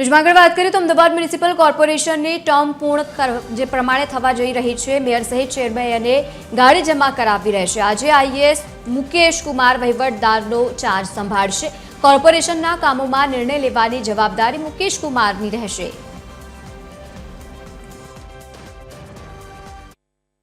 ન્યૂઝમાં આગળ વાત કરીએ તો અમદાવાદ મ્યુનિસિપલ કોર્પોરેશનની ટર્મ પૂર્ણ જે પ્રમાણે થવા જઈ રહી છે, મેયર સહિત ચેરમેને ગાડી જમા કરાવી રહેશે। આજે આઈએએસ મુકેશ કુમાર વહીવટદારનો ચાર્જ સંભાળશે। કોર્પોરેશનના કામોમાં નિર્ણય લેવાની જવાબદારી મુકેશ કુમારની રહેશે।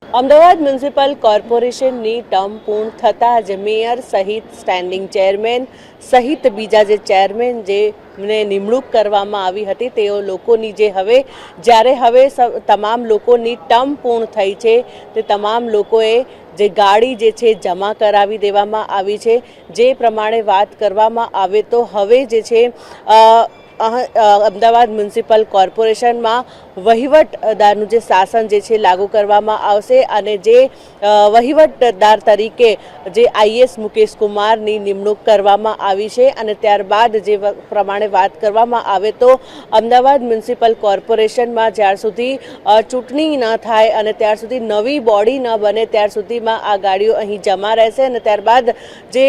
અમદાવાદ મ્યુનિસિપલ કોર્પોરેશનની ટર્મ પૂર્ણ થતાં જ મેયર સહિત સ્ટેન્ડિંગ ચેરમેન સહિત બીજા જે ચેરમેન જેમને નિમણૂક કરવામાં આવી હતી તેઓ લોકોની હવે તમામ લોકોની ટર્મ પૂર્ણ થઈ છે તે તમામ લોકોએ જે ગાડી જે છે જમા કરાવી દેવામાં આવી છે। જે પ્રમાણે વાત કરવામાં આવે તો હવે જે છે અમદાવાદ મ્યુનિસિપલ કોર્પોરેશનમાં વહીવટદારનું જે શાસન જે છે લાગુ કરવામાં આવશે અને જે વહીવટદાર તરીકે જે આઈએએસ મુકેશ કુમારની નિમણૂક કરવામાં આવી છે અને ત્યારબાદ જે પ્રમાણે વાત કરવામાં આવે તો અમદાવાદ મ્યુનિસિપલ કોર્પોરેશનમાં જ્યાર સુધી ચૂંટણી ન થાય અને ત્યાર સુધી નવી બોડી ન બને ત્યાર સુધીમાં આ ગાડીઓ અહીં જમા રહેશે અને ત્યારબાદ જે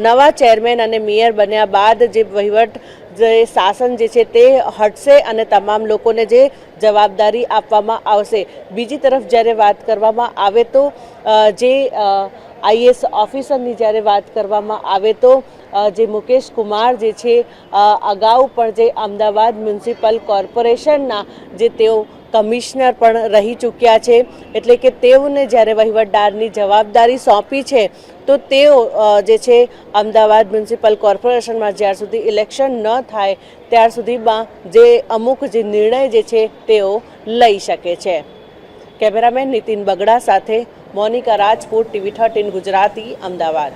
નવા ચેરમેન અને મેયર બન્યા બાદ જે વહીવટ જે શાસન જે છે તે હટશે અને તમામ લોકોને જે જવાબદારી આપવામાં આવશે। બીજી તરફ જ્યારે વાત કરવામાં આવે તો જે આઈએએસ ઓફિસરની જ્યારે વાત કરવામાં આવે તો જે મુકેશ કુમાર જે છે અગાઉ પણ જે અમદાવાદ મ્યુનિસિપલ કોર્પોરેશનના જે તેઓ કમિશનર પણ રહી ચૂક્યા છે, એટલે કે તેઓને જ્યારે વહીવટદારની જવાબદારી સોંપી છે તો તેઓ જે છે અમદાવાદ મ્યુનિસિપલ કોર્પોરેશનમાં જ્યાર સુધી ઇલેક્શન ન થાય ત્યાર સુધીમાં જે અમુક જે નિર્ણય જે છે તેઓ લઈ શકે છે। કેમેરામેન નીતિન બગડા સાથે મોનિકા રાજપૂત, TV13 ગુજરાતી, અમદાવાદ।